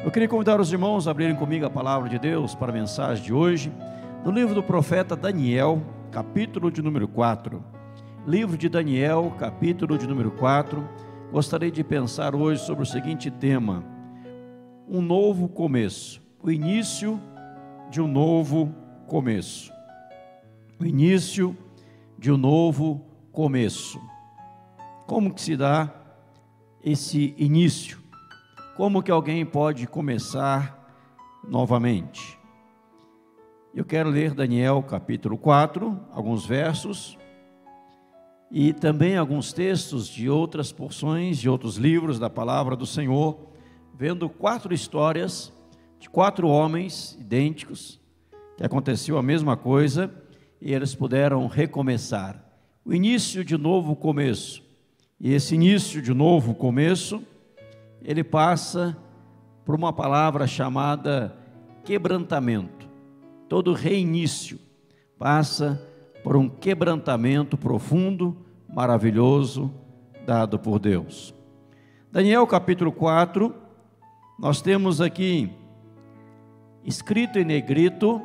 Eu queria convidar os irmãos a abrirem comigo a palavra de Deus para a mensagem de hoje, no livro do profeta Daniel, capítulo de número 4. Livro de Daniel, capítulo de número 4. Gostaria de pensar hoje sobre o seguinte tema: um novo começo, o início de um novo começo. O início de um novo começo. Como que se dá esse início? Como que alguém pode começar novamente? Eu quero ler Daniel capítulo 4, alguns versos, e também alguns textos de outras porções, de outros livros da palavra do Senhor, vendo 4 histórias de 4 homens idênticos, que aconteceu a mesma coisa, e eles puderam recomeçar. O início de novo começo. E esse início de novo começo, ele passa por uma palavra chamada quebrantamento. Todo reinício passa por um quebrantamento profundo, maravilhoso, dado por Deus. Daniel capítulo 4, nós temos aqui escrito em negrito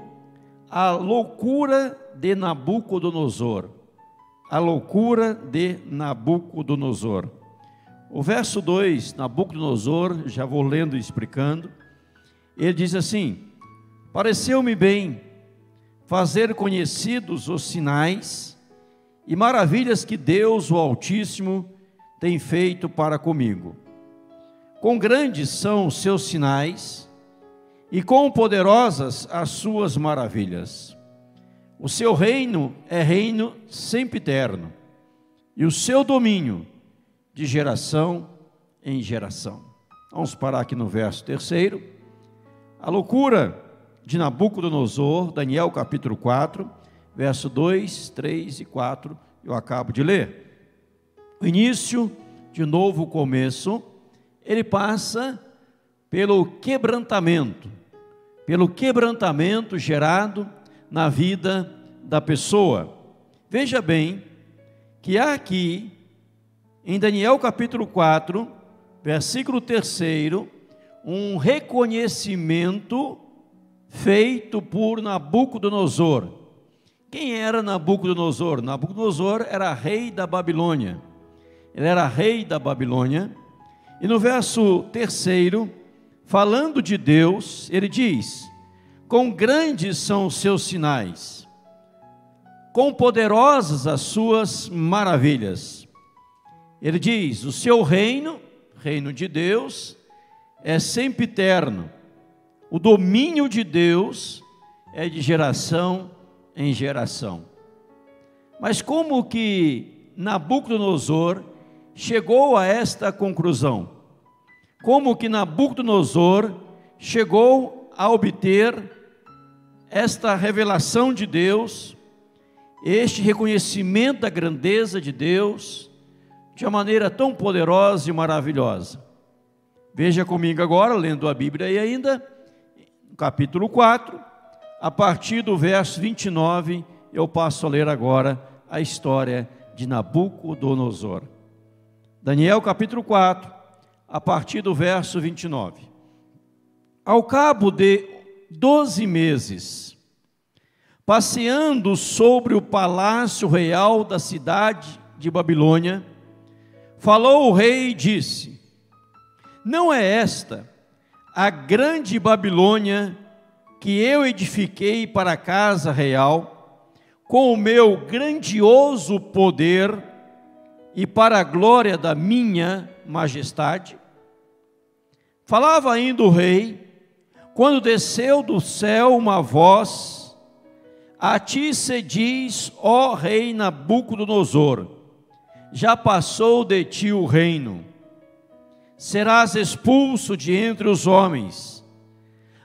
a loucura de Nabucodonosor. A loucura de Nabucodonosor. O verso 2, Nabucodonosor, já vou lendo e explicando, ele diz assim: pareceu-me bem fazer conhecidos os sinais e maravilhas que Deus, o Altíssimo, tem feito para comigo. Quão grandes são os seus sinais e quão poderosas as suas maravilhas. O seu reino é reino sempiterno, e o seu domínio de geração em geração. Vamos parar aqui no verso 3. A loucura de Nabucodonosor, Daniel capítulo 4, verso 2, 3 e 4, eu acabo de ler. O início de novo começo, ele passa pelo quebrantamento gerado na vida da pessoa. Veja bem que há aqui, em Daniel capítulo 4, versículo 3, um reconhecimento feito por Nabucodonosor. Quem era Nabucodonosor? Nabucodonosor era rei da Babilônia. Ele era rei da Babilônia. E no verso 3, falando de Deus, ele diz: quão grandes são os seus sinais, quão poderosas as suas maravilhas. Ele diz: o seu reino, reino de Deus, é sempiterno. O domínio de Deus é de geração em geração. Mas como que Nabucodonosor chegou a esta conclusão? Como que Nabucodonosor chegou a obter esta revelação de Deus, este reconhecimento da grandeza de Deus, de uma maneira tão poderosa e maravilhosa? Veja comigo agora, lendo a Bíblia e ainda, capítulo 4, a partir do verso 29, eu passo a ler agora a história de Nabucodonosor. Daniel capítulo 4, a partir do verso 29. Ao cabo de 12 meses, passeando sobre o palácio real da cidade de Babilônia, falou o rei e disse: não é esta a grande Babilônia que eu edifiquei para a casa real, com o meu grandioso poder e para a glória da minha majestade? Falava ainda o rei, quando desceu do céu uma voz: a ti se diz, ó rei Nabucodonosor, já passou de ti o reino, serás expulso de entre os homens,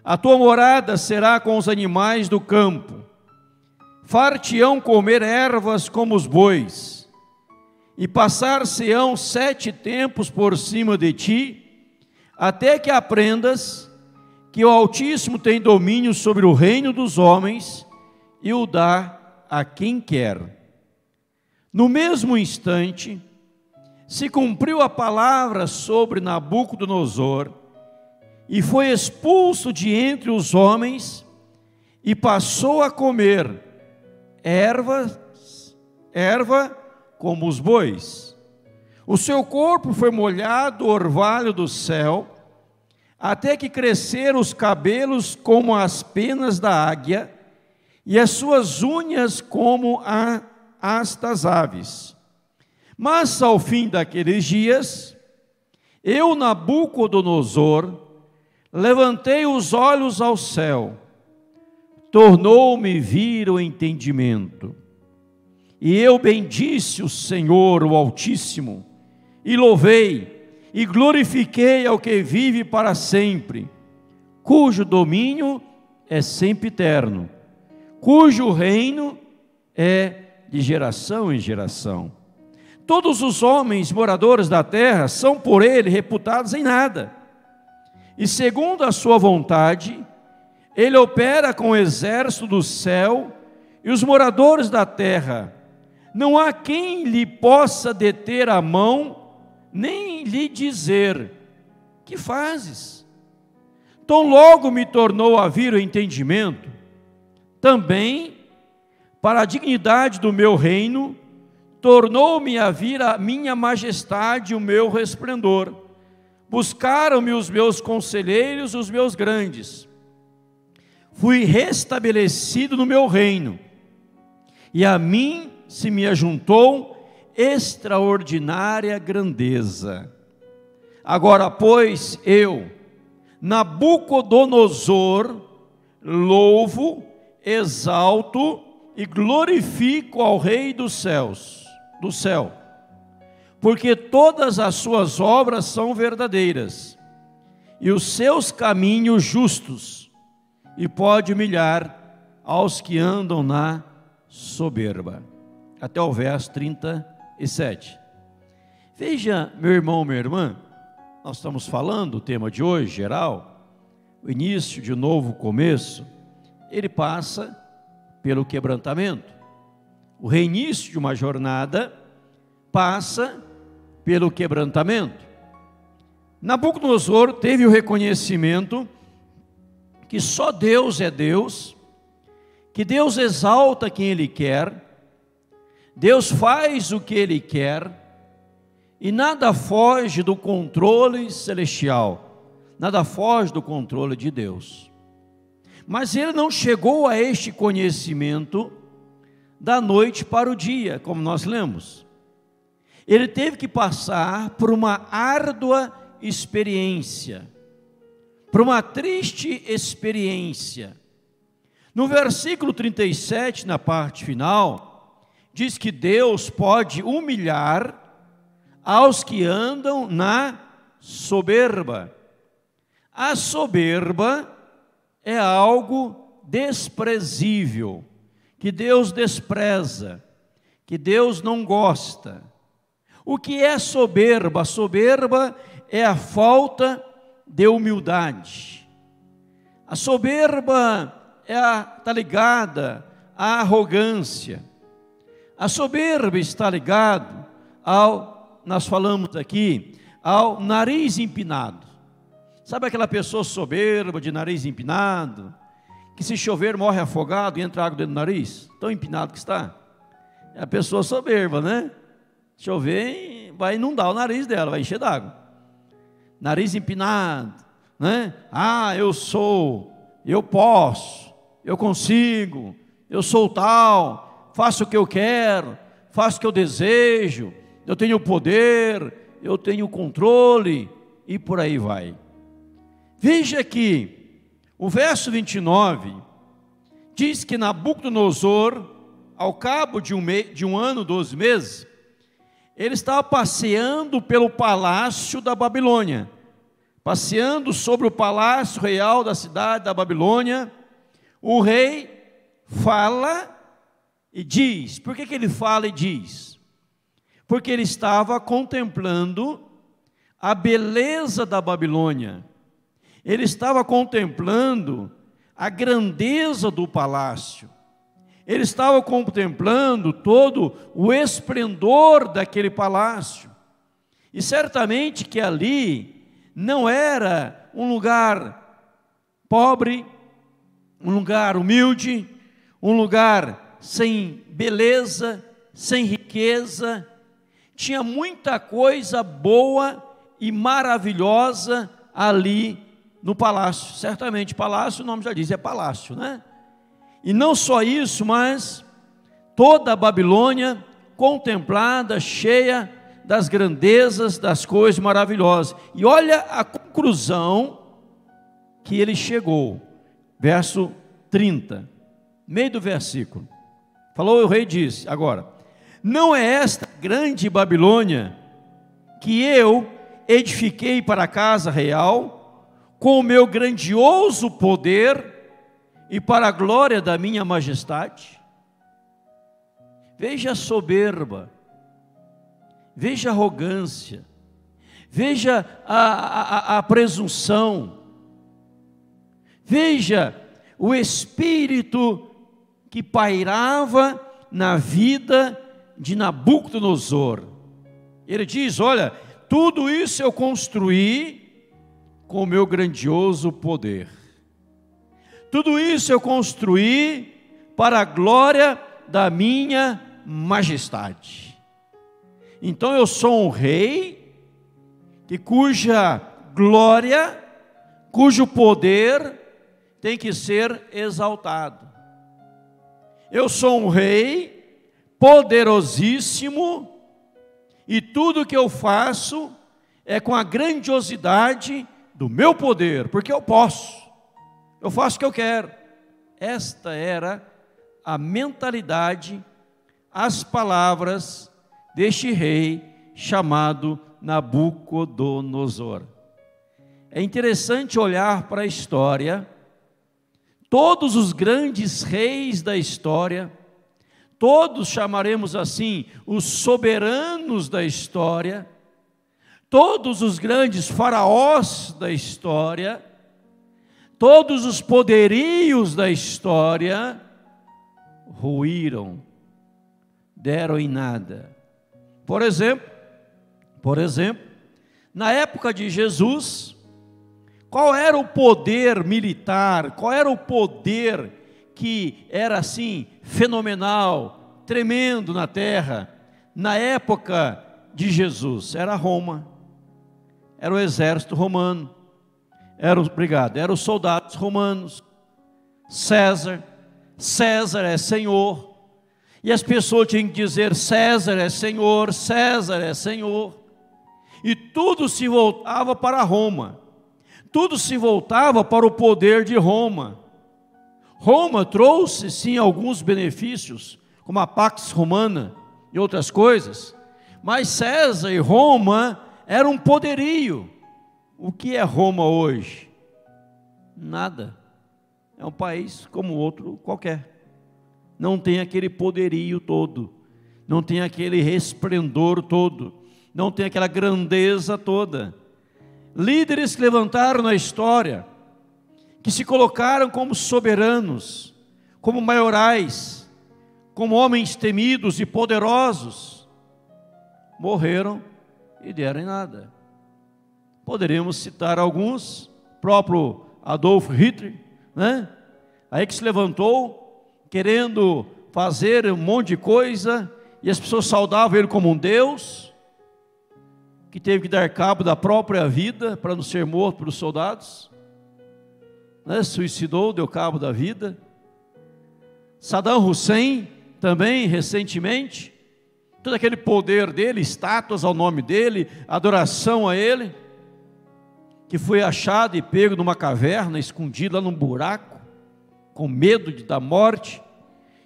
a tua morada será com os animais do campo, far-te-ão comer ervas como os bois, e passar-se-ão 7 tempos por cima de ti, até que aprendas que o Altíssimo tem domínio sobre o reino dos homens e o dá a quem quer. No mesmo instante, se cumpriu a palavra sobre Nabucodonosor, e foi expulso de entre os homens, e passou a comer erva como os bois. O seu corpo foi molhado no orvalho do céu, até que cresceram os cabelos como as penas da águia, e as suas unhas como as das aves. Mas ao fim daqueles dias, eu, Nabucodonosor, levantei os olhos ao céu, tornou-me vir o entendimento, e eu bendisse o Senhor, o Altíssimo, e louvei, e glorifiquei ao que vive para sempre, cujo domínio é sempre eterno, cujo reino é de geração em geração. Todos os homens moradores da terra são por ele reputados em nada, e segundo a sua vontade, ele opera com o exército do céu e os moradores da terra. Não há quem lhe possa deter a mão, nem lhe dizer: que fazes? Tão logo me tornou a vir o entendimento, também, para a dignidade do meu reino, tornou-me a vir a minha majestade e o meu resplendor. Buscaram-me os meus conselheiros, os meus grandes. Fui restabelecido no meu reino, e a mim se me ajuntou extraordinária grandeza. Agora, pois, eu, Nabucodonosor, louvo, exalto e glorifico ao Rei do céu, porque todas as suas obras são verdadeiras, e os seus caminhos justos, e pode humilhar aos que andam na soberba. Até o verso 37. Veja, meu irmão, minha irmã, nós estamos falando, o tema de hoje, geral, o início de um novo começo, ele passa pelo quebrantamento. O reinício de uma jornada passa pelo quebrantamento. Nabucodonosor teve o reconhecimento que só Deus é Deus, que Deus exalta quem Ele quer, Deus faz o que Ele quer, e nada foge do controle celestial, nada foge do controle de Deus. Mas ele não chegou a este conhecimento da noite para o dia, como nós lemos. Ele teve que passar por uma árdua experiência, por uma triste experiência. No versículo 37, na parte final, diz que Deus pode humilhar aos que andam na soberba. A soberba é algo desprezível, que Deus despreza, que Deus não gosta. O que é soberba? Soberba é a falta de humildade. A soberba está ligada à arrogância. A soberba está ligada nós falamos aqui, ao nariz empinado. Sabe aquela pessoa soberba, de nariz empinado, que se chover morre afogado e entra água dentro do nariz? Tão empinado que está. É a pessoa soberba, né? Chover, vai inundar o nariz dela, vai encher d'água. Nariz empinado, né? Ah, eu sou, eu posso, eu consigo, eu sou tal, faço o que eu quero, faço o que eu desejo, eu tenho poder, eu tenho controle, e por aí vai. Veja que o verso 29 diz que Nabucodonosor, ao cabo de um ano, 12 meses, ele estava passeando pelo palácio da Babilônia, passeando sobre o palácio real da cidade da Babilônia. O rei fala e diz. Por que ele fala e diz? Porque ele estava contemplando a beleza da Babilônia. Ele estava contemplando a grandeza do palácio. Ele estava contemplando todo o esplendor daquele palácio. E certamente que ali não era um lugar pobre, um lugar humilde, um lugar sem beleza, sem riqueza. Tinha muita coisa boa e maravilhosa ali no palácio. Certamente palácio, o nome já diz, é palácio, né? E não só isso, mas toda a Babilônia contemplada, cheia das grandezas, das coisas maravilhosas. E olha a conclusão que ele chegou, verso 30, meio do versículo. Falou, o rei disse, agora, não é esta grande Babilônia que eu edifiquei para a casa real, com o meu grandioso poder e para a glória da minha majestade? Veja a soberba, veja a arrogância, veja a presunção, veja o espírito que pairava na vida de Nabucodonosor. Ele diz, olha, tudo isso eu construí com o meu grandioso poder. Tudo isso eu construí para a glória da minha majestade. Então eu sou um rei cuja glória, cujo poder tem que ser exaltado. Eu sou um rei poderosíssimo e tudo que eu faço é com a grandiosidade do meu poder, porque eu posso, eu faço o que eu quero. Esta era a mentalidade, as palavras deste rei chamado Nabucodonosor. É interessante olhar para a história. Todos os grandes reis da história, todos chamaremos assim, os soberanos da história, todos os grandes faraós da história, todos os poderios da história, ruíram, deram em nada. Por exemplo, na época de Jesus, qual era o poder militar, qual era o poder que era assim, fenomenal, tremendo na terra, na época de Jesus? Era Roma, era o exército romano, eram os soldados romanos, César é Senhor, e as pessoas tinham que dizer, César é Senhor, César é Senhor, e tudo se voltava para Roma, tudo se voltava para o poder de Roma. Roma trouxe sim alguns benefícios, como a Pax Romana e outras coisas, mas César e Roma eram um poderio. O que é Roma hoje? Nada, é um país como outro qualquer, não tem aquele poderio todo, não tem aquele resplendor todo, não tem aquela grandeza toda. Líderes que levantaram na história, que se colocaram como soberanos, como maiorais, como homens temidos e poderosos, morreram e deram em nada. Poderíamos citar alguns, próprio Adolf Hitler, né? Aí que se levantou, querendo fazer um monte de coisa, e as pessoas saudavam ele como um Deus, que teve que dar cabo da própria vida para não ser morto pelos soldados, né? Suicidou, deu cabo da vida. Saddam Hussein também recentemente, todo aquele poder dele, estátuas ao nome dele, adoração a ele, que foi achado e pego numa caverna, escondido lá num buraco, com medo da morte,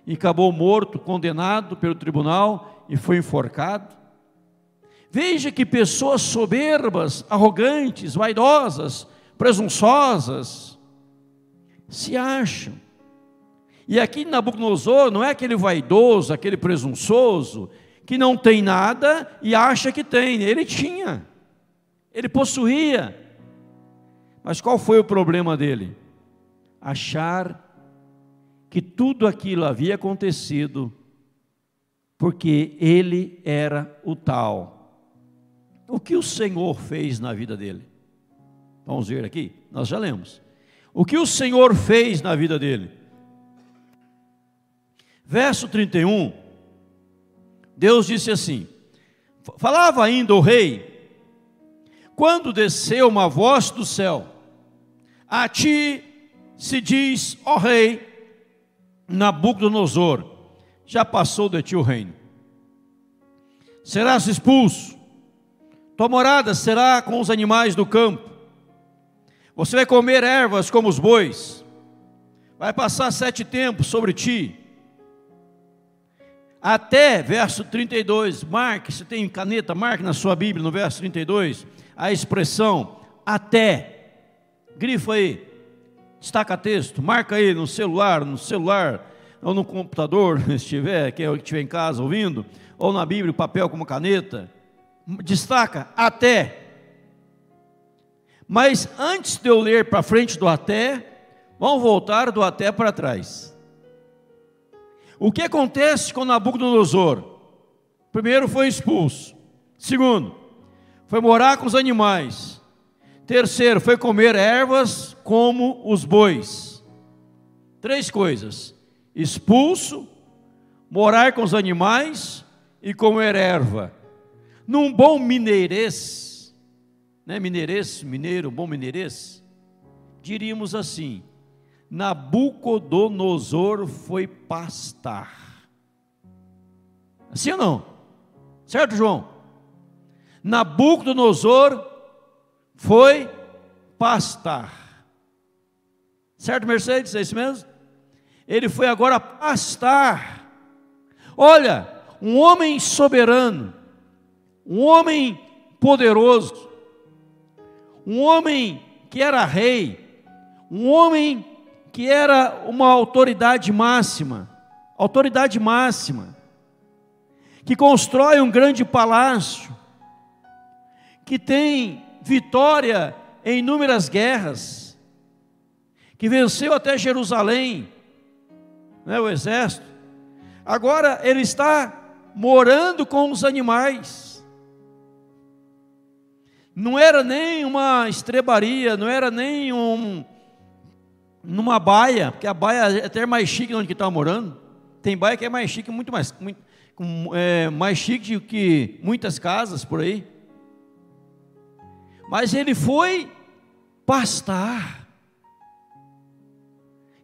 e acabou morto, condenado pelo tribunal e foi enforcado. Veja que pessoas soberbas, arrogantes, vaidosas, presunçosas, se acham. E aqui Nabucodonosor não é aquele vaidoso, aquele presunçoso, que não tem nada e acha que tem. Ele tinha, ele possuía. Mas qual foi o problema dele? Achar que tudo aquilo havia acontecido porque ele era o tal. O que o Senhor fez na vida dele? Vamos ver aqui, nós já lemos. O que o Senhor fez na vida dele? Verso 31, Deus disse assim: falava ainda o rei, quando desceu uma voz do céu, a ti se diz, ó rei Nabucodonosor, já passou de ti o reino. Serás expulso, tua morada será com os animais do campo, você vai comer ervas como os bois, vai passar 7 tempos sobre ti, até, verso 32, marque, se tem caneta, marque na sua Bíblia, no verso 32, a expressão até, grifa aí, destaca texto, marca aí no celular, ou no computador, se estiver, que é o que estiver em casa ouvindo, ou na Bíblia, papel como caneta, destaca até. Mas antes de eu ler para frente do até, vamos voltar do até para trás. O que acontece com Nabucodonosor? Primeiro, foi expulso. Segundo, foi morar com os animais. Terceiro, foi comer ervas como os bois. 3 coisas: expulso, morar com os animais e comer erva. Num bom mineirês, né? Mineiro, bom mineirês, diríamos assim: Nabucodonosor foi pastar. Assim ou não? Certo, João? Nabucodonosor foi pastar. Certo, Mercedes? É isso mesmo? Ele foi agora pastar. Olha, um homem soberano, um homem poderoso, um homem que era rei, um homem que era uma autoridade máxima, que constrói um grande palácio, que tem vitória em inúmeras guerras, que venceu até Jerusalém, né, o exército. Agora ele está morando com os animais. Não era nem uma estrebaria, não era nem numa baia, porque a baia é até mais chique onde que está morando. Tem baia que é mais chique, mais chique do que muitas casas por aí. Mas ele foi pastar.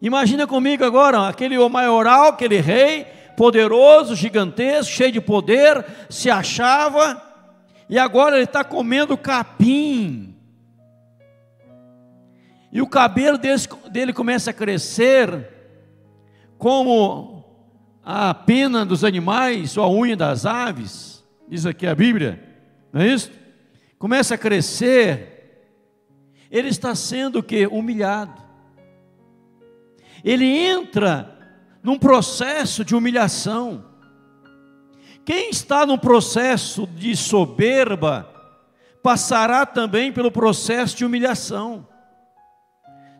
Imagina comigo agora, aquele maioral, aquele rei, poderoso, gigantesco, cheio de poder, se achava, e agora ele está comendo capim. E o cabelo dele começa a crescer, como a pena dos animais, ou a unha das aves, diz aqui a Bíblia, não é isso? Começa a crescer, ele está sendo o quê? Humilhado. Ele entra num processo de humilhação. Quem está num processo de soberba, passará também pelo processo de humilhação.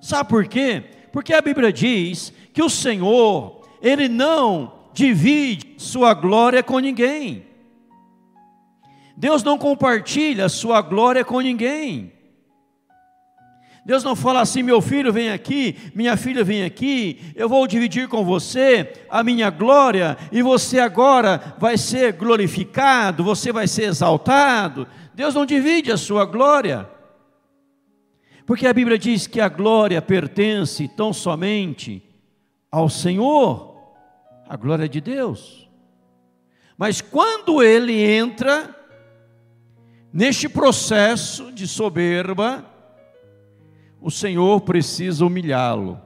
Sabe por quê? Porque a Bíblia diz que o Senhor, Ele não divide sua glória com ninguém. Deus não compartilha a sua glória com ninguém. Deus não fala assim: meu filho vem aqui, minha filha vem aqui, eu vou dividir com você a minha glória, e você agora vai ser glorificado, você vai ser exaltado. Deus não divide a sua glória, porque a Bíblia diz que a glória pertence tão somente ao Senhor, a glória de Deus. Mas quando ele entra neste processo de soberba, o Senhor precisa humilhá-lo,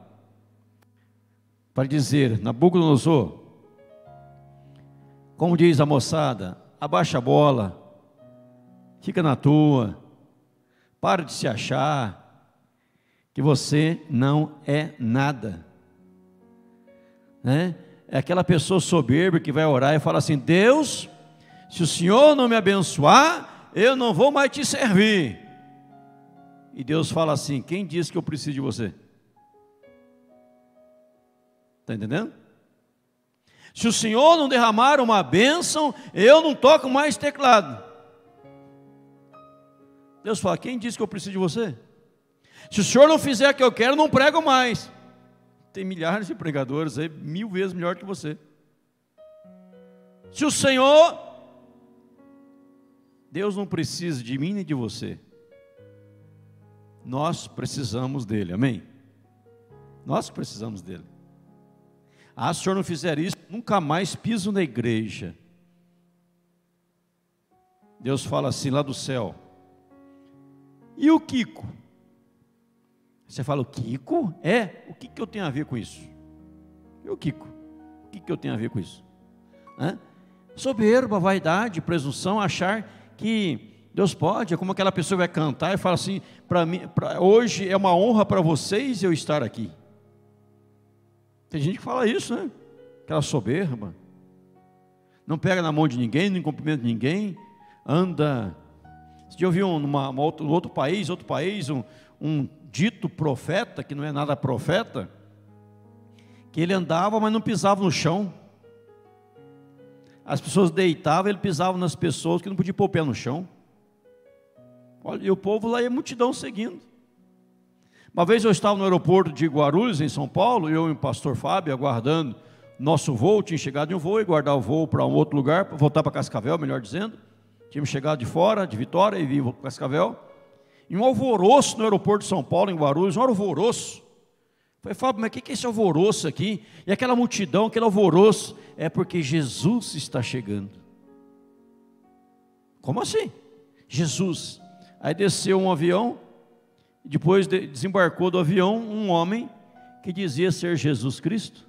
para dizer: Nabucodonosor, como diz a moçada, abaixa a bola, fica na tua, para de se achar, que você não é nada, né? É aquela pessoa soberba que vai orar e fala assim: Deus, se o Senhor não me abençoar, eu não vou mais te servir. E Deus fala assim: quem disse que eu preciso de você? Está entendendo? Se o Senhor não derramar uma bênção, eu não toco mais teclado. Deus fala: quem disse que eu preciso de você? Se o senhor não fizer o que eu quero, não prego mais. Tem milhares de pregadores aí, 1000 vezes melhor que você. Se o Senhor, Deus não precisa de mim nem de você. Nós precisamos dele, amém? Nós precisamos dele. Se o senhor não fizer isso, nunca mais piso na igreja. Deus fala assim lá do céu. E o Kiko? Você fala, o Kiko? O que eu tenho a ver com isso? E o Kiko? O que eu tenho a ver com isso? Soberba, vaidade, presunção, achar que Deus pode. É como aquela pessoa vai cantar e fala assim, hoje é uma honra para vocês eu estar aqui. Tem gente que fala isso, né? Aquela soberba. Não pega na mão de ninguém, não cumprimenta ninguém, anda. Esse dia eu vi outro país, um dito profeta, que não é nada profeta, que ele andava, mas não pisava no chão. As pessoas deitavam, ele pisava nas pessoas, que não podia pôr o pé no chão. Olha, e o povo lá, e a multidão seguindo. Uma vez eu estava no aeroporto de Guarulhos, em São Paulo, eu e o pastor Fábio, aguardando nosso voo. Tinha chegado em um voo e guardar o voo para um outro lugar, voltar para Cascavel, melhor dizendo. Tínhamos chegado de fora, de Vitória, e vim para Cascavel. E um alvoroço no aeroporto de São Paulo, em Guarulhos, um alvoroço. Falei, Fábio, mas o que é esse alvoroço aqui? E aquela multidão, aquele alvoroço, é porque Jesus está chegando. Como assim? Jesus. Aí desceu um avião, depois desembarcou do avião um homem que dizia ser Jesus Cristo,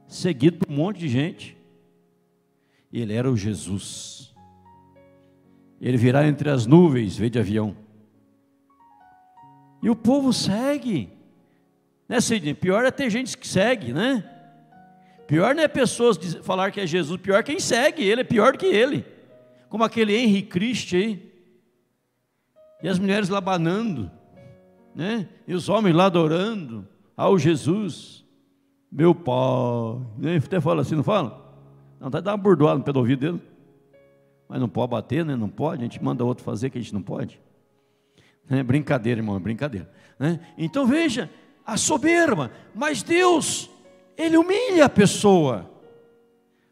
seguido por um monte de gente. E ele era o Jesus. Ele virá entre as nuvens, veio de avião. E o povo segue. Né, Sidney? Pior é ter gente que segue, né? Pior não é pessoas falar que é Jesus, pior é quem segue ele, é pior do que ele. Como aquele Henry Christ aí. E as mulheres lá banando, né? E os homens lá adorando ao Jesus, meu pai. Né? Até fala assim, não fala? Não, tá dando uma burdoada no pé do ouvido dele. Mas não pode bater, né? Não pode, a gente manda outro fazer que a gente não pode. É brincadeira, irmão, é brincadeira. Né? Então veja, a soberba, mas Deus, Ele humilha a pessoa.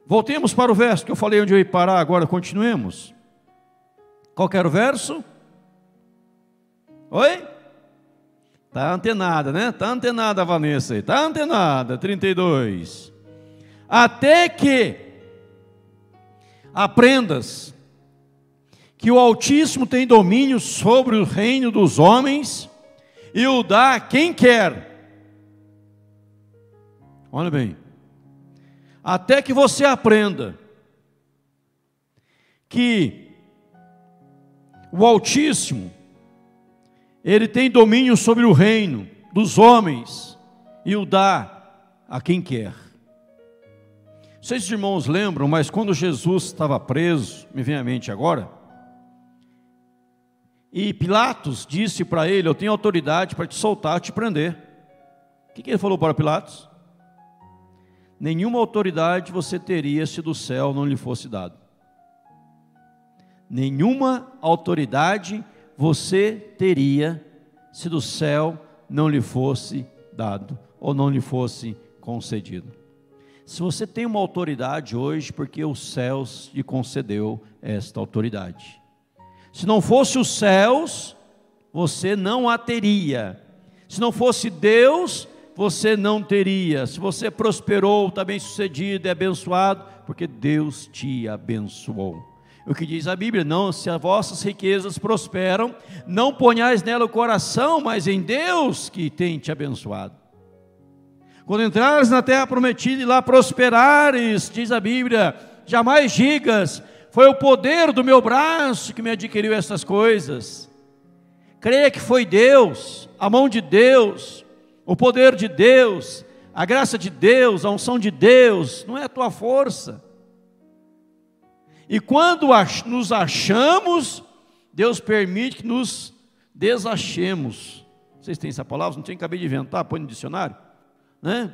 Voltemos para o verso que eu falei onde eu ia parar, agora continuemos. Qual que era o verso? Oi? Está antenada, né? Está antenada a Vanessa aí, está antenada, 32. Até que aprendas que o Altíssimo tem domínio sobre o reino dos homens e o dá a quem quer. Olha bem, até que você aprenda que o Altíssimo, Ele tem domínio sobre o reino dos homens e o dá a quem quer. Não sei se os irmãos lembram, mas quando Jesus estava preso, me vem à mente agora, e Pilatos disse para ele, eu tenho autoridade para te soltar, te prender. O que ele falou para Pilatos? Nenhuma autoridade você teria se do céu não lhe fosse dado. Nenhuma autoridade você teria se do céu não lhe fosse dado, ou não lhe fosse concedido. Se você tem uma autoridade hoje, porque os céus lhe concedeu esta autoridade. Se não fosse os céus, você não a teria. Se não fosse Deus, você não teria. Se você prosperou, está bem sucedido, é abençoado, porque Deus te abençoou. O que diz a Bíblia? Não, se as vossas riquezas prosperam, não ponhais nela o coração, mas em Deus que tem te abençoado. Quando entrares na terra prometida e lá prosperares, diz a Bíblia, jamais digas, foi o poder do meu braço que me adquiriu essas coisas. Creia que foi Deus, a mão de Deus, o poder de Deus, a graça de Deus, a unção de Deus, não é a tua força. E quando nos achamos, Deus permite que nos desachemos. Vocês têm essa palavra? Não tinha, acabei de inventar, põe no dicionário. Né?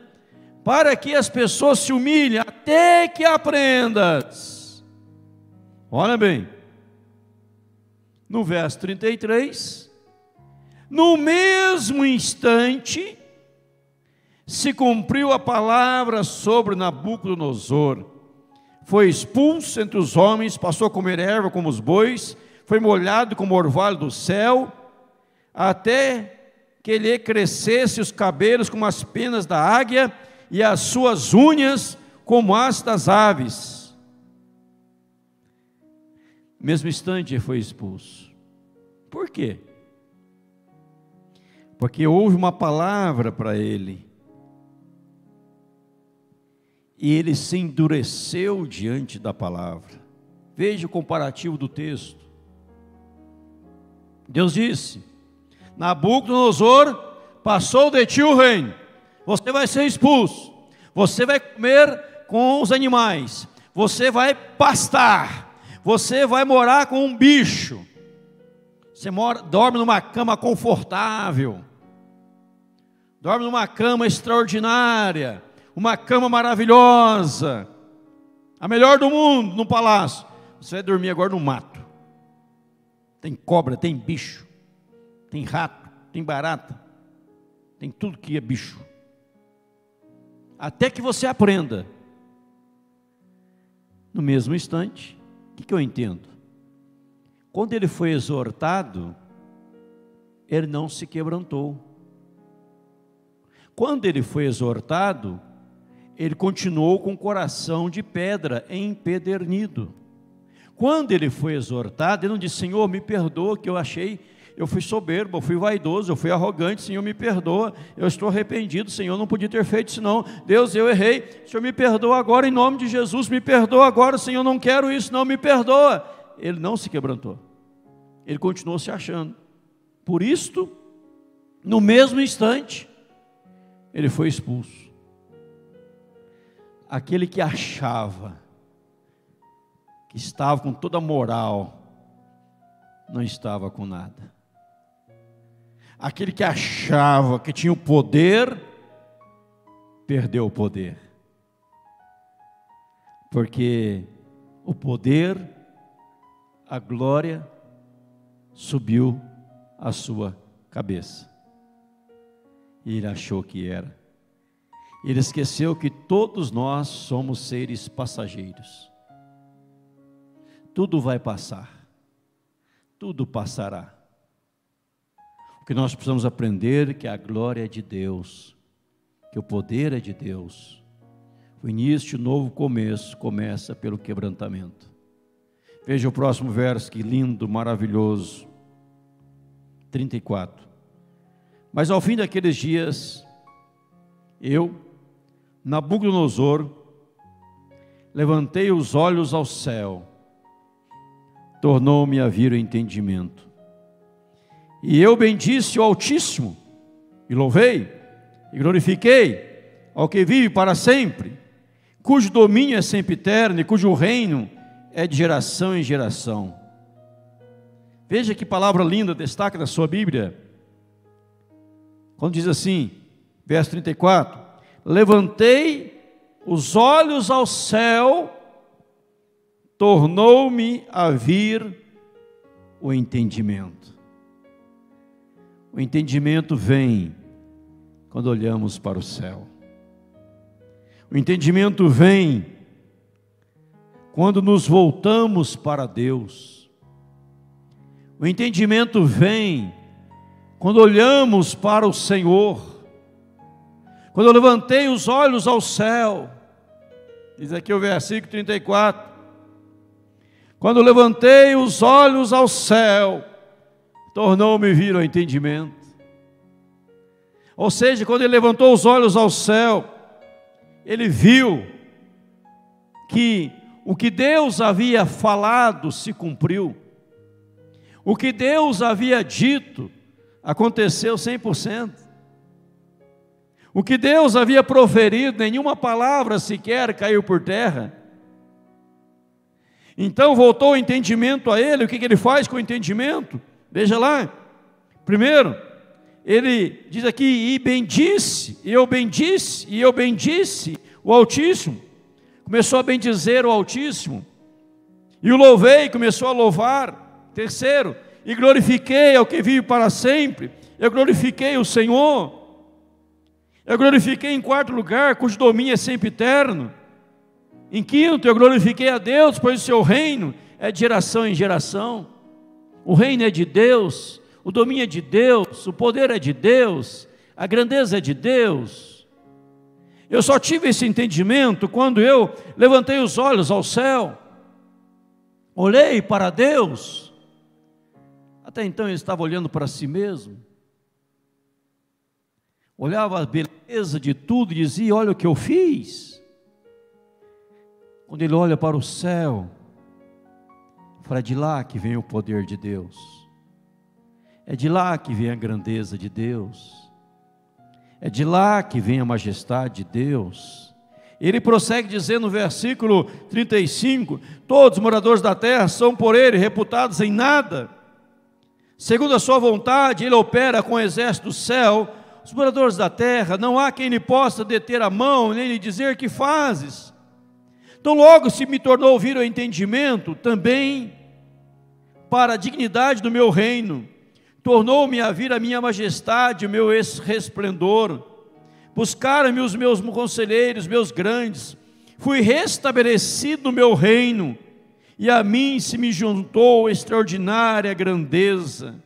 Para que as pessoas se humilhem, até que aprendas. Olha bem, no verso 33, No mesmo instante, se cumpriu a palavra sobre Nabucodonosor. Foi expulso entre os homens, passou a comer erva como os bois, foi molhado como o orvalho do céu, até que lhe crescesse os cabelos como as penas da águia e as suas unhas como as das aves. No mesmo instante ele foi expulso. Por quê? Porque houve uma palavra para ele, e ele se endureceu diante da palavra. Veja o comparativo do texto. Deus disse: Nabucodonosor, passou de ti o reino, você vai ser expulso, você vai comer com os animais, você vai pastar, você vai morar com um bicho, você dorme numa cama confortável, dorme numa cama extraordinária, uma cama maravilhosa, a melhor do mundo, no palácio. Você vai dormir agora no mato. Tem cobra, tem bicho, tem rato, tem barata, tem tudo que é bicho. Até que você aprenda. No mesmo instante, o que eu entendo? Quando ele foi exortado, ele não se quebrantou. Quando ele foi exortado, ele continuou com o coração de pedra, empedernido. Quando ele foi exortado, ele não disse: Senhor, me perdoa, que eu fui soberbo, eu fui vaidoso, eu fui arrogante, Senhor, me perdoa, eu estou arrependido, Senhor, não podia ter feito isso não, Deus, eu errei, Senhor, me perdoa agora em nome de Jesus, me perdoa agora, Senhor, não quero isso não, me perdoa. Ele não se quebrantou, ele continuou se achando. Por isto, no mesmo instante, ele foi expulso. Aquele que achava que estava com toda a moral, não estava com nada. Aquele que achava que tinha o poder, perdeu o poder. Porque o poder, a glória, subiu à sua cabeça. E ele achou que era. Ele esqueceu que todos nós somos seres passageiros. Tudo vai passar. Tudo passará. O que nós precisamos aprender é que a glória é de Deus, que o poder é de Deus. O início, o novo começo, começa pelo quebrantamento. Veja o próximo verso, que lindo, maravilhoso. 34. Mas ao fim daqueles dias, eu, Nabucodonosor, levantei os olhos ao céu, tornou-me a vir o entendimento. E eu bendisse o Altíssimo, e louvei, e glorifiquei ao que vive para sempre, cujo domínio é sempre eterno, e cujo reino é de geração em geração. Veja que palavra linda destaca na sua Bíblia, quando diz assim, verso 34, levantei os olhos ao céu, tornou-me a vir o entendimento. O entendimento vem quando olhamos para o céu. O entendimento vem quando nos voltamos para Deus. O entendimento vem quando olhamos para o Senhor. Quando eu levantei os olhos ao céu, diz aqui o versículo 34, quando eu levantei os olhos ao céu, tornou-me vir ao entendimento. Ou seja, quando ele levantou os olhos ao céu, ele viu que o que Deus havia falado se cumpriu. O que Deus havia dito aconteceu 100%. O que Deus havia proferido, nenhuma palavra sequer caiu por terra. Então voltou o entendimento a ele. O que ele faz com o entendimento? Veja lá. Primeiro, ele diz aqui, e bendisse, e eu bendisse, e eu bendisse o Altíssimo. Começou a bendizer o Altíssimo. E o louvei, começou a louvar. Terceiro, e glorifiquei ao que vive para sempre, eu glorifiquei o Senhor. Eu glorifiquei em quarto lugar, cujo domínio é sempre eterno. Em quinto, eu glorifiquei a Deus, pois o seu reino é de geração em geração. O reino é de Deus, o domínio é de Deus, o poder é de Deus, a grandeza é de Deus. Eu só tive esse entendimento quando eu levantei os olhos ao céu, olhei para Deus. Até então eu estava olhando para si mesmo, olhava a beleza de tudo e dizia: olha o que eu fiz. Quando ele olha para o céu, fala: é de lá que vem o poder de Deus, é de lá que vem a grandeza de Deus, é de lá que vem a majestade de Deus. Ele prossegue dizendo no versículo 35: todos os moradores da terra são por ele reputados em nada, segundo a sua vontade ele opera com o exército do céu. Os moradores da terra, não há quem lhe possa deter a mão, nem lhe dizer: que fazes? Então logo se me tornou ouvir o entendimento, também para a dignidade do meu reino, tornou-me a vir a minha majestade, o meu resplendor. Buscaram-me os meus conselheiros, meus grandes, fui restabelecido no meu reino, e a mim se me juntou extraordinária grandeza.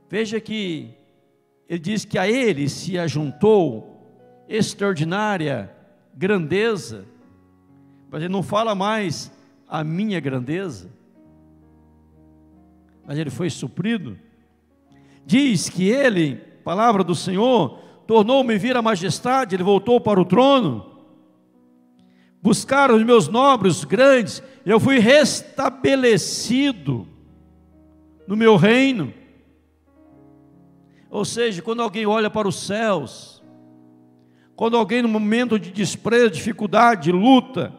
Veja que ele diz que a ele se ajuntou extraordinária grandeza, mas ele não fala mais a minha grandeza, mas ele foi suprido. Diz que ele, palavra do Senhor, tornou-me vir a majestade, ele voltou para o trono. Buscaram os meus nobres grandes, eu fui restabelecido no meu reino. Ou seja, quando alguém olha para os céus, quando alguém no momento de desprezo, dificuldade, de luta,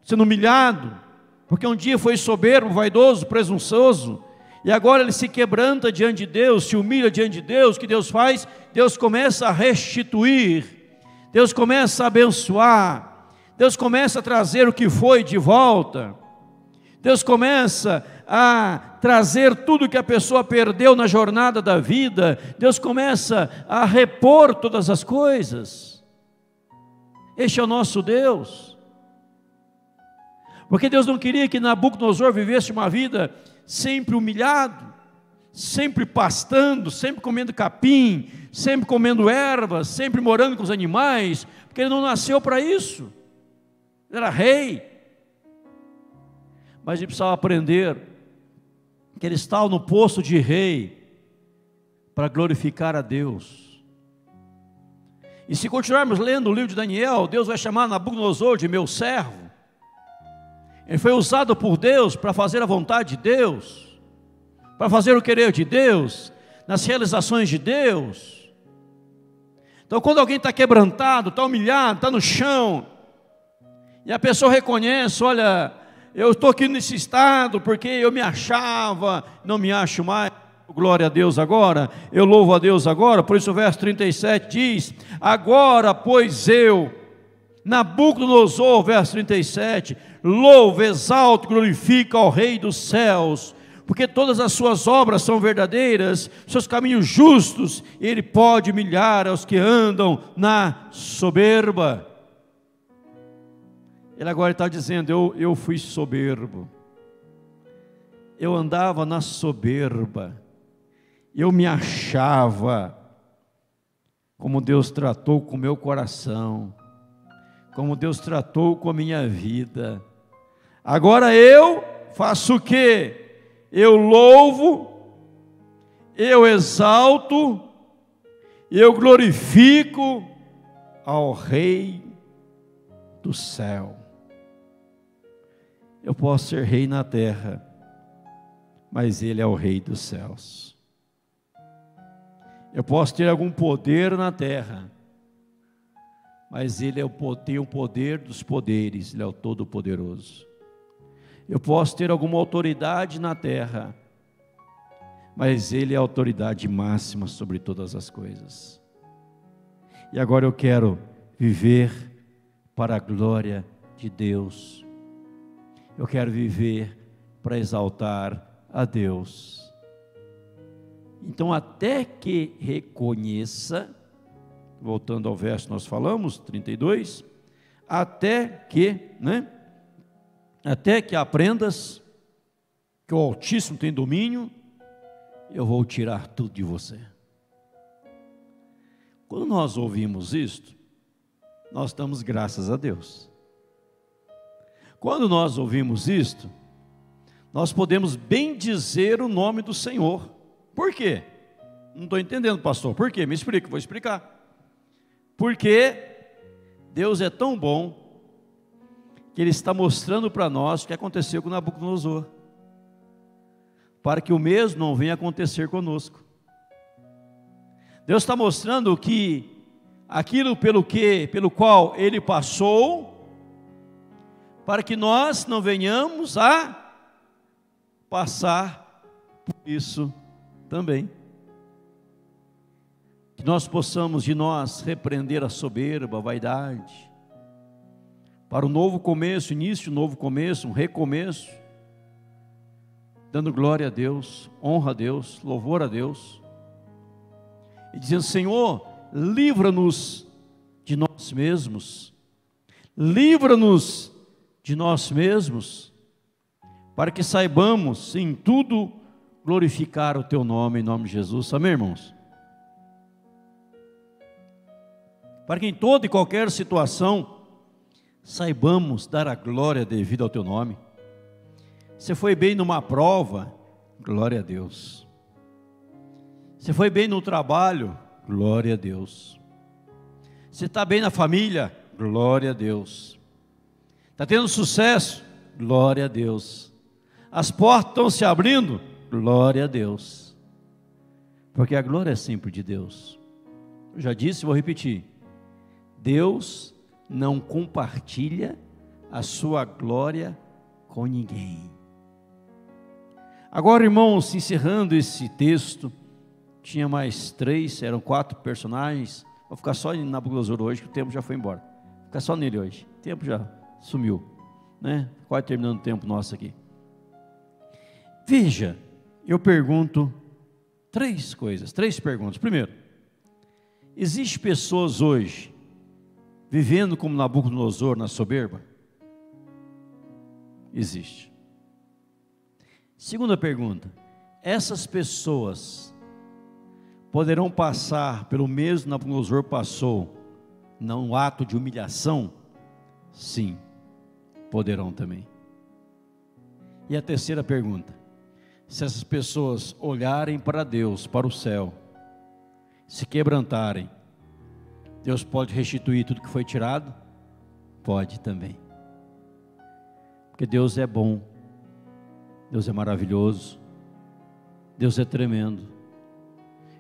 sendo humilhado, porque um dia foi soberbo, vaidoso, presunçoso, e agora ele se quebranta diante de Deus, se humilha diante de Deus, o que Deus faz? Deus começa a restituir, Deus começa a abençoar, Deus começa a trazer o que foi de volta, Deus começa a trazer tudo que a pessoa perdeu na jornada da vida, Deus começa a repor todas as coisas. Este é o nosso Deus, porque Deus não queria que Nabucodonosor vivesse uma vida sempre humilhado, sempre pastando, sempre comendo capim, sempre comendo ervas, sempre morando com os animais, porque ele não nasceu para isso, ele era rei, mas ele precisava aprender que ele estava no posto de rei para glorificar a Deus. E se continuarmos lendo o livro de Daniel, Deus vai chamar Nabucodonosor de meu servo. Ele foi usado por Deus para fazer a vontade de Deus, para fazer o querer de Deus, nas realizações de Deus. Então quando alguém está quebrantado, está humilhado, está no chão, e a pessoa reconhece: olha, eu estou aqui nesse estado porque eu me achava, não me acho mais, glória a Deus agora, eu louvo a Deus agora. Por isso o verso 37 diz: agora pois eu, Nabucodonosor, verso 37, louvo, exalto, glorifico ao Rei dos céus, porque todas as suas obras são verdadeiras, seus caminhos justos, e ele pode humilhar aos que andam na soberba. Ele agora está dizendo: eu fui soberbo, eu andava na soberba, eu me achava. Como Deus tratou com o meu coração, como Deus tratou com a minha vida. Agora eu faço o quê? Eu louvo, eu exalto, eu glorifico ao Rei do céu. Eu posso ser rei na terra, mas Ele é o Rei dos céus. Eu posso ter algum poder na terra, mas Ele tem o poder dos poderes, Ele é o Todo-Poderoso. Eu posso ter alguma autoridade na terra, mas Ele é a autoridade máxima sobre todas as coisas. E agora eu quero viver para a glória de Deus. Eu quero viver para exaltar a Deus. Então, até que reconheça, voltando ao verso que nós falamos, 32, até que, até que aprendas que o Altíssimo tem domínio, eu vou tirar tudo de você. Quando nós ouvimos isto, nós damos graças a Deus. Quando nós ouvimos isto, nós podemos bendizer o nome do Senhor. Por quê? Não estou entendendo, pastor. Por quê? Me explica, vou explicar. Porque Deus é tão bom que Ele está mostrando para nós o que aconteceu com Nabucodonosor, para que o mesmo não venha acontecer conosco. Deus está mostrando que aquilo pelo qual Ele passou, para que nós não venhamos a passar por isso também. Que nós possamos de nós repreender a soberba, a vaidade, para um novo começo, início de um novo começo, um recomeço, dando glória a Deus, honra a Deus, louvor a Deus, e dizendo: Senhor, livra-nos de nós mesmos, livra-nos de nós mesmos, para que saibamos em tudo glorificar o Teu nome, em nome de Jesus. Amém, irmãos? Para que em toda e qualquer situação saibamos dar a glória devida ao Teu nome. Você foi bem numa prova, glória a Deus. Você foi bem no trabalho, glória a Deus. Você está bem na família, glória a Deus. Está tendo sucesso, glória a Deus. As portas estão se abrindo, glória a Deus. Porque a glória é sempre de Deus. Eu já disse e vou repetir: Deus não compartilha a sua glória com ninguém. Agora, irmãos, encerrando esse texto, tinha mais 3, eram 4 personagens. Vou ficar só em Nabucodonosor hoje, que o tempo já foi embora. Vou ficar só nele hoje, o tempo já sumiu, quase terminando o tempo nosso aqui. Veja, eu pergunto 3 coisas, 3 perguntas. Primeiro, existem pessoas hoje vivendo como Nabucodonosor na soberba? Existe. Segunda pergunta: essas pessoas poderão passar pelo mesmo que Nabucodonosor passou, num ato de humilhação? Sim, poderão também. E a terceira pergunta: se essas pessoas olharem para Deus, para o céu, se quebrantarem, Deus pode restituir tudo que foi tirado? Pode também. Porque Deus é bom, Deus é maravilhoso, Deus é tremendo,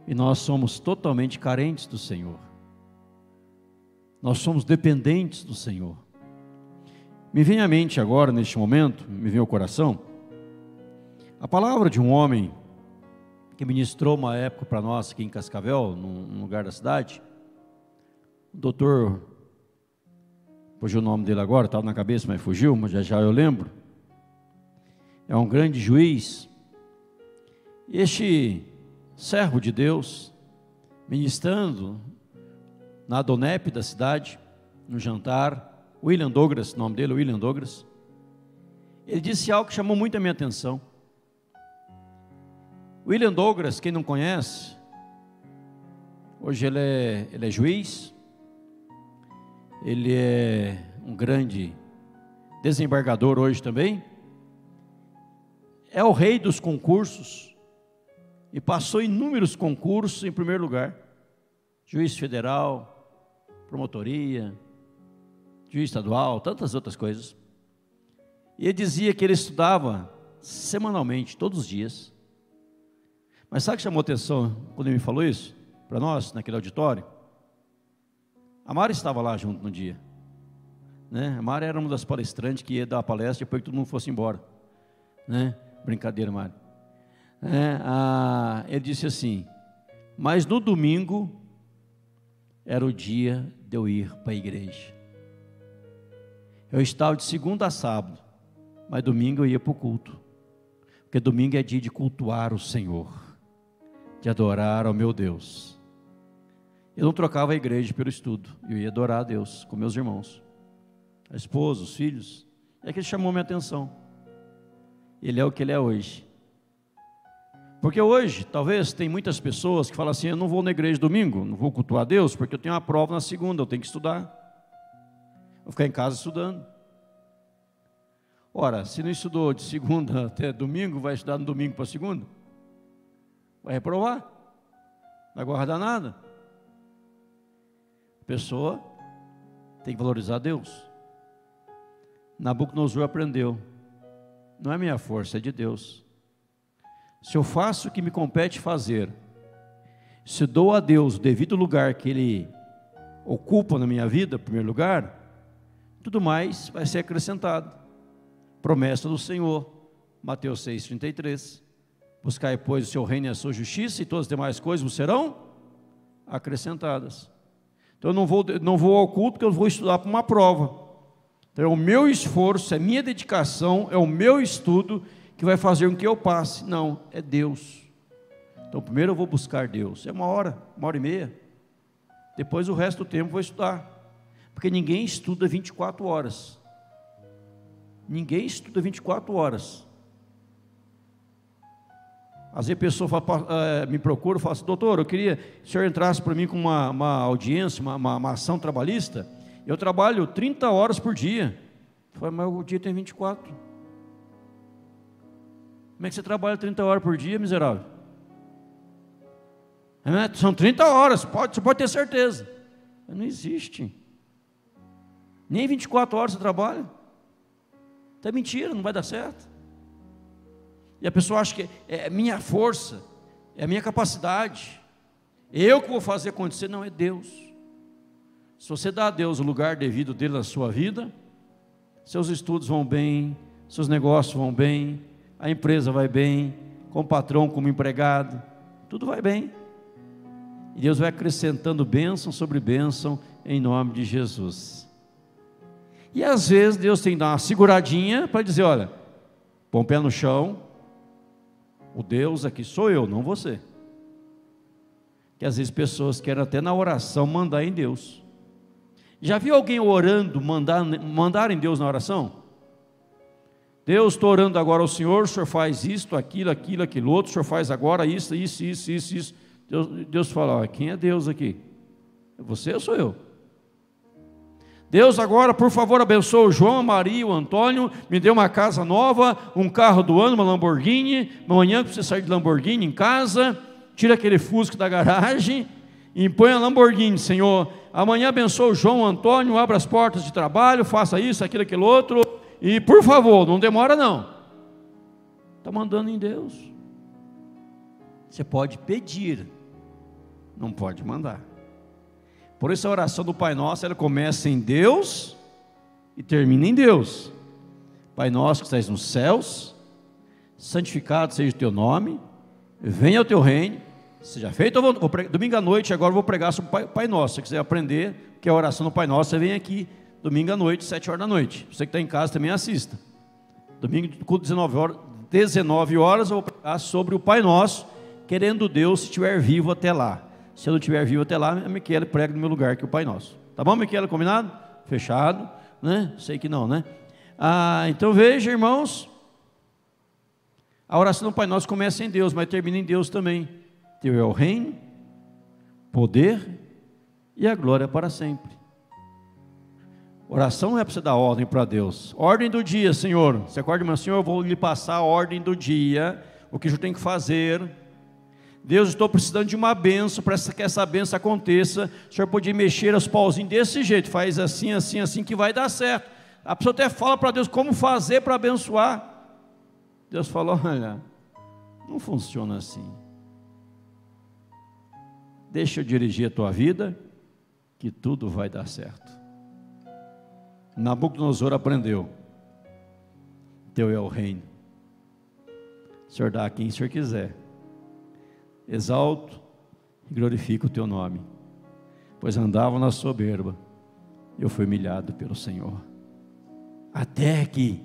e nós somos totalmente carentes do Senhor. Nós somos dependentes do Senhor. Me vem à mente agora, neste momento, me vem ao coração, a palavra de um homem que ministrou uma época para nós aqui em Cascavel, num lugar da cidade. O doutor, fugiu o nome dele agora, estava na cabeça, mas fugiu, mas já eu lembro. É um grande juiz. Este servo de Deus, ministrando na Adonep da cidade, no jantar, William Douglas, o nome dele, William Douglas, ele disse algo que chamou muito a minha atenção. William Douglas, quem não conhece, hoje ele é juiz, ele é um grande desembargador hoje também, é o rei dos concursos, e passou inúmeros concursos em primeiro lugar, juiz federal, promotoria, juiz estadual, tantas outras coisas. E ele dizia que ele estudava semanalmente, todos os dias. Mas sabe o que chamou atenção quando ele me falou isso para nós, naquele auditório? A Mara estava lá junto no dia, A Mara era uma das palestrantes que ia dar a palestra depois que todo mundo fosse embora, Brincadeira, Mara. Ele disse assim: mas no domingo era o dia de eu ir para a igreja. Eu estava de segunda a sábado, mas domingo eu ia para o culto, porque domingo é dia de cultuar o Senhor. de adorar ao meu Deus. Eu não trocava a igreja pelo estudo, eu ia adorar a Deus com meus irmãos, a esposa, os filhos. É que ele chamou minha atenção. Ele é o que ele é hoje. Porque hoje, talvez, tem muitas pessoas que falam assim: eu não vou na igreja domingo, não vou cultuar a Deus, porque eu tenho uma prova na segunda, eu tenho que estudar. Vou ficar em casa estudando. Ora, se não estudou de segunda até domingo, vai estudar no domingo para segunda? Vai reprovar? Não vai guardar nada? A pessoa tem que valorizar Deus. Nabucodonosor aprendeu: não é minha força, é de Deus. Se eu faço o que me compete fazer, se dou a Deus o devido lugar que Ele ocupa na minha vida, em primeiro lugar, tudo mais vai ser acrescentado. Promessa do Senhor, Mateus 6,33. Buscai, pois, o seu reino e a sua justiça, e todas as demais coisas vos serão acrescentadas. Então eu não vou ao culto, porque eu vou estudar para uma prova. Então é o meu esforço, é a minha dedicação, é o meu estudo que vai fazer com que eu passe. Não, é Deus. Então primeiro eu vou buscar Deus. É uma hora e meia. Depois o resto do tempo eu vou estudar. Porque ninguém estuda 24 horas. Ninguém estuda 24 horas. Às vezes a pessoa me procura e fala assim: doutor, eu queria que o senhor entrasse para mim com uma audiência, uma ação trabalhista. Eu trabalho 30 horas por dia. Eu falei: mas o dia tem 24. Como é que você trabalha 30 horas por dia, miserável? São 30 horas, você pode ter certeza. Não existe. Nem 24 horas você trabalha. Então é mentira, não vai dar certo. E a pessoa acha que é minha força, é a minha capacidade, eu que vou fazer acontecer. Não, é Deus. Se você dá a Deus o lugar devido dele na sua vida, seus estudos vão bem, seus negócios vão bem, a empresa vai bem, com o patrão, como empregado, tudo vai bem. E Deus vai acrescentando bênção sobre bênção em nome de Jesus. E às vezes Deus tem que dar uma seguradinha para dizer: olha, põe o pé no chão, o Deus aqui sou eu, não você. Que às vezes pessoas querem até na oração mandar em Deus. Já viu alguém orando, mandar em Deus na oração? Deus, estou orando agora ao Senhor, o Senhor faz isto, aquilo, outro, o Senhor faz agora isso. Deus fala: quem é Deus aqui? É você ou sou eu? Deus, agora, por favor, abençoe o João, a Maria, o Antônio, me dê uma casa nova, um carro do ano, uma Lamborghini. Amanhã que você sair de Lamborghini em casa, tira aquele Fusca da garagem e põe a Lamborghini, Senhor. Amanhã abençoe o João, o Antônio, abra as portas de trabalho, faça isso, aquilo outro, e por favor, não demora não. Está mandando em Deus. Você pode pedir, não pode mandar. Por isso a oração do Pai Nosso, ela começa em Deus e termina em Deus. Pai Nosso que estás nos céus, santificado seja o teu nome, venha o teu reino, seja feito. Domingo à noite agora eu vou pregar sobre o Pai Nosso. Se você quiser aprender que é a oração do Pai Nosso, você vem aqui domingo à noite, 7 horas da noite. Você que está em casa também assista. Domingo, 19 horas eu vou pregar sobre o Pai Nosso, querendo Deus, se estiver vivo até lá. Se eu não estiver vivo até lá, a Miquela prega no meu lugar, que é o Pai Nosso. Tá bom, Miquela, combinado? Fechado, né? Sei que não, né? Então veja, irmãos, a oração do Pai Nosso começa em Deus, mas termina em Deus também. Teu é o reino, poder e a glória para sempre. Oração não é para você dar ordem para Deus. Ordem do dia, Senhor. Você acorda, mas Senhor, eu vou lhe passar a ordem do dia, o que eu tenho que fazer. Deus, estou precisando de uma bênção, para que essa bênção aconteça. O Senhor pode mexer os pauzinhos desse jeito, faz assim, assim, assim, que vai dar certo. A pessoa até fala para Deus como fazer para abençoar. Deus falou: olha, não funciona assim. Deixa eu dirigir a tua vida, que tudo vai dar certo. Nabucodonosor aprendeu: teu é o reino, o Senhor dá a quem o Senhor quiser. Exalto e glorifico o teu nome, pois andava na soberba, eu fui humilhado pelo Senhor, até que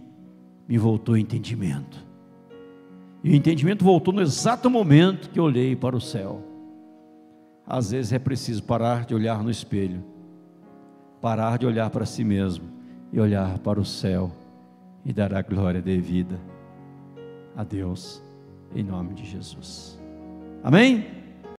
me voltou o entendimento. E o entendimento voltou no exato momento que eu olhei para o céu. Às vezes é preciso parar de olhar no espelho, parar de olhar para si mesmo e olhar para o céu e dar a glória devida a Deus, em nome de Jesus. Amém?